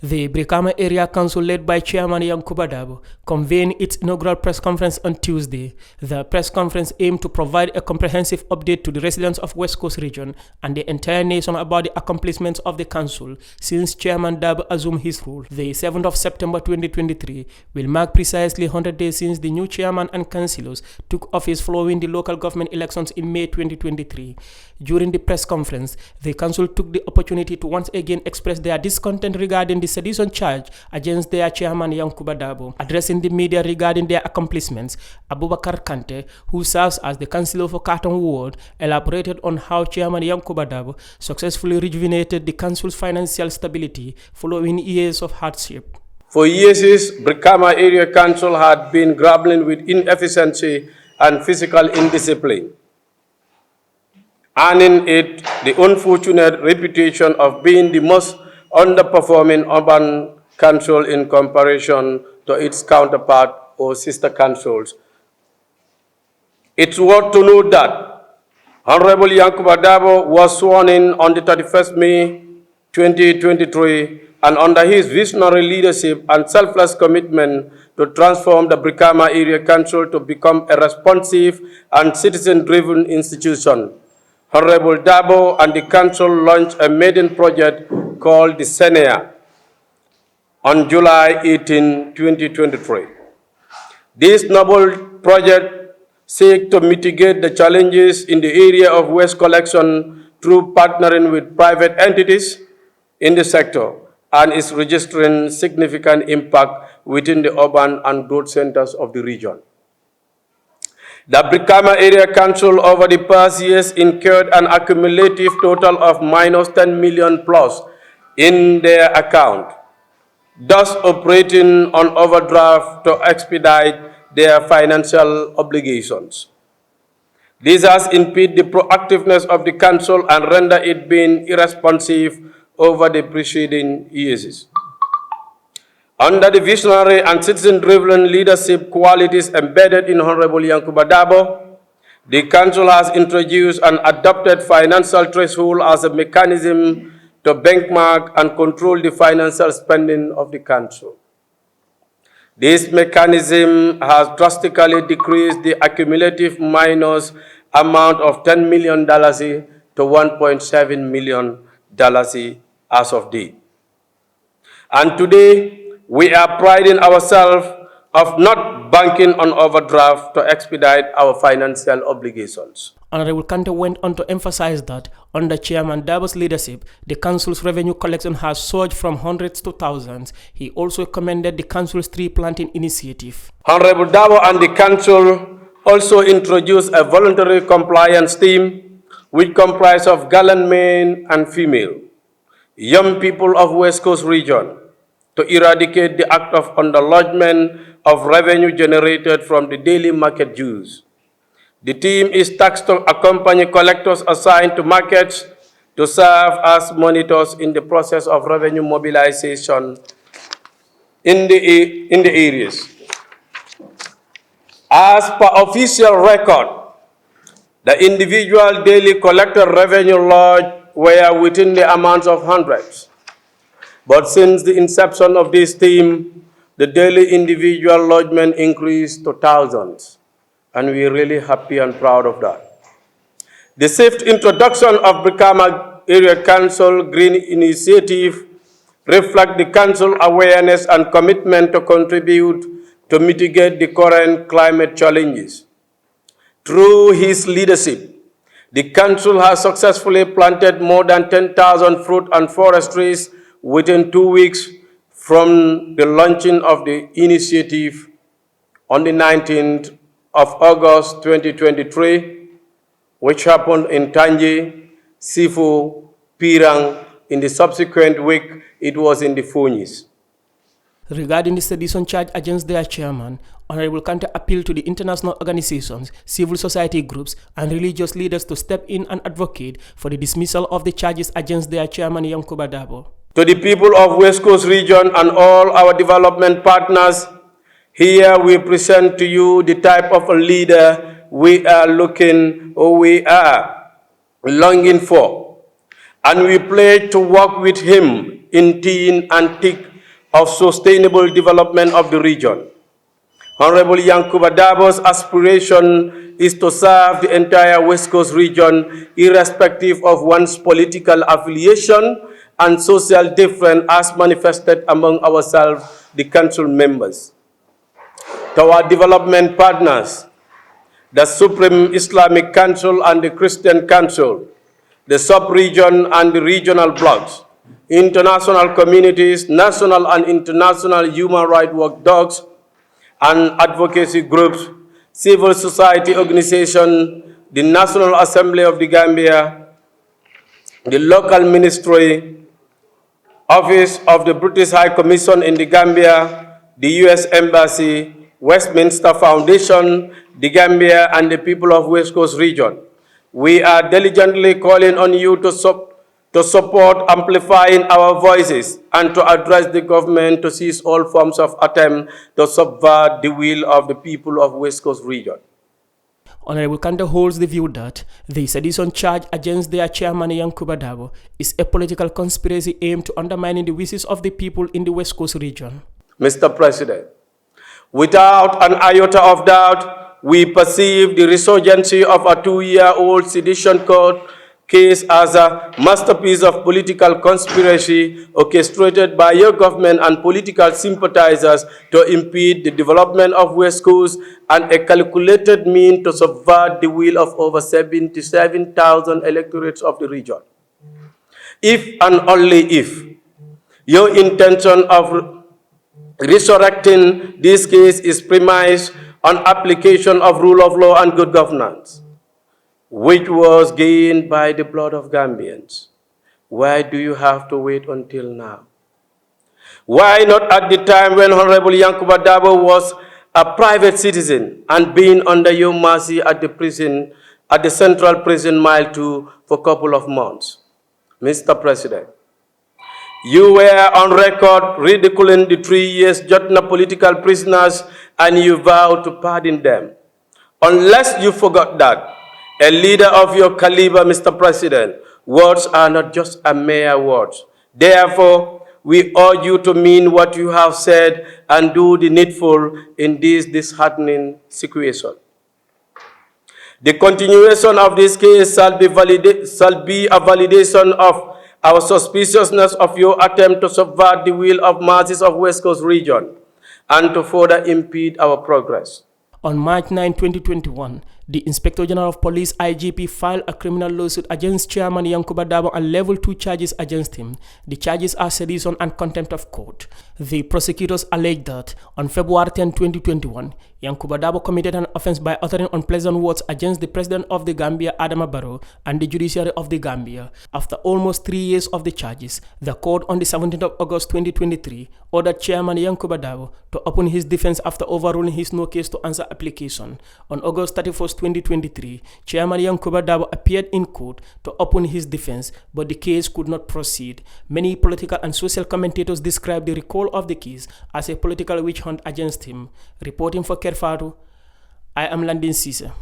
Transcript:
The Brikama Area Council, led by Chairman Yankuba Darboe, convened its inaugural press conference on Tuesday. The press conference aimed to provide a comprehensive update to the residents of West Coast region and the entire nation about the accomplishments of the council since Chairman Darboe assumed his role. The 7th of September 2023 will mark precisely 100 days since the new chairman and councillors took office following the local government elections in May 2023. During the press conference, the council took the opportunity to once again express their discontent regarding the sedition charge against their chairman Yankuba Darboe. Addressing the media regarding their accomplishments, Abubakar Kante, who serves as the councillor for Carton Ward, elaborated on how Chairman Yankuba Darboe successfully rejuvenated the council's financial stability following years of hardship. For years, Brikama Area Council had been grappling with inefficiency and physical indiscipline, earning it the unfortunate reputation of being the most underperforming urban council in comparison to its counterpart or sister councils. It's worth to note that Honorable Yankuba Darboe was sworn in on the 31st May 2023, and under his visionary leadership and selfless commitment to transform the Brikama Area Council to become a responsive and citizen-driven institution, Honorable Darboe and the council launched a maiden project called the Senea on July 18, 2023. This noble project seeks to mitigate the challenges in the area of waste collection through partnering with private entities in the sector and is registering significant impact within the urban and growth centers of the region. The Brikama Area Council over the past years incurred an accumulative total of minus 10 million plus in their account, thus operating on overdraft to expedite their financial obligations. This has impeded the proactiveness of the council and rendered it being irresponsive over the preceding years. Under the visionary and citizen-driven leadership qualities embedded in Honorable Yankuba Darboe, the council has introduced and adopted financial threshold as a mechanism to benchmark and control the financial spending of the council. This mechanism has drastically decreased the accumulative minus amount of $10 million to $1.7 million as of date. And today, we are priding ourselves of not banking on overdraft to expedite our financial obligations. Honorable Kante went on to emphasize that under Chairman Darboe's leadership, the council's revenue collection has surged from hundreds to thousands. He also commended the council's tree planting initiative. Honorable Darboe and the council also introduced a voluntary compliance team which comprised of gallant men and female, young people of West Coast region, to eradicate the act of underlodgement of revenue generated from the daily market dues. The team is tasked to accompany collectors assigned to markets to serve as monitors in the process of revenue mobilization in the areas. As per official record, the individual daily collected revenue lodged were within the amounts of hundreds. But since the inception of this team, the daily individual lodgement increased to thousands, and we're really happy and proud of that. The safe introduction of Brikama Area Council Green Initiative reflects the council awareness and commitment to contribute to mitigate the current climate challenges. Through his leadership, the council has successfully planted more than 10,000 fruit and forest trees within 2 weeks from the launching of the initiative on the 19th of August 2023, which happened in Tangi, Sifu, Pirang. In the subsequent week, it was in the Funis. Regarding the sedition charge against their chairman, Honorable Kante appealed to the international organizations, civil society groups, and religious leaders to step in and advocate for the dismissal of the charges against their chairman Yankuba Darboe. To the people of West Coast region and all our development partners, here we present to you the type of a leader we are longing for. And we pledge to work with him in thin and thick of sustainable development of the region. Honorable Yankuba Darboe's aspiration is to serve the entire West Coast region, irrespective of one's political affiliation and social difference as manifested among ourselves, the council members. To our development partners, the Supreme Islamic Council and the Christian Council, the sub-region and the regional blocs, international communities, national and international human rights watchdogs, and advocacy groups, civil society organizations, the National Assembly of the Gambia, the local ministry, Office of the British High Commission in the Gambia, the U.S. Embassy, Westminster Foundation, the Gambia, and the people of West Coast region. We are diligently calling on you to support amplifying our voices and to address the government to cease all forms of attempt to subvert the will of the people of West Coast region. Honorable Kante holds the view that the sedition charge against their chairman Yankuba Darboe is a political conspiracy aimed to undermine the wishes of the people in the West Coast region. Mr. President, without an iota of doubt, we perceive the resurgency of a 2-year-old sedition court case as a masterpiece of political conspiracy orchestrated by your government and political sympathizers to impede the development of West Coast and a calculated means to subvert the will of over 77,000 electorates of the region. If and only if your intention of resurrecting this case is premised on application of rule of law and good governance, which was gained by the blood of Gambians, why do you have to wait until now? Why not at the time when Honorable Yankuba Darboe was a private citizen and being under your mercy at the prison, at the Central Prison Mile 2 for a couple of months? Mr. President, you were on record ridiculing the 3 years Jotna political prisoners and you vowed to pardon them. Unless you forgot that, a leader of your caliber, Mr. President, words are not just a mere words. Therefore, we urge you to mean what you have said and do the needful in this disheartening situation. The continuation of this case shall be a validation of our suspiciousness of your attempt to subvert the will of masses of West Coast region and to further impede our progress. On March 9, 2021, the Inspector General of Police IGP filed a criminal lawsuit against Chairman Yankuba Darboe and leveled 2 charges against him. The charges are sedition and contempt of court. The prosecutors allege that on February 10, 2021, Yankuba Darboe committed an offense by uttering unpleasant words against the President of the Gambia, Adama Barrow, and the judiciary of the Gambia. After almost 3 years of the charges, the court on the 17th of August 2023 ordered Chairman Yankuba Darboe to open his defense after overruling his no case to answer application. On August 31, 2023, Chairman Yankuba Darboe appeared in court to open his defense, but the case could not proceed. Many political and social commentators described the recall of the case as a political witch hunt against him. Reporting for Kerr, Fatou, I am Landin Cisse.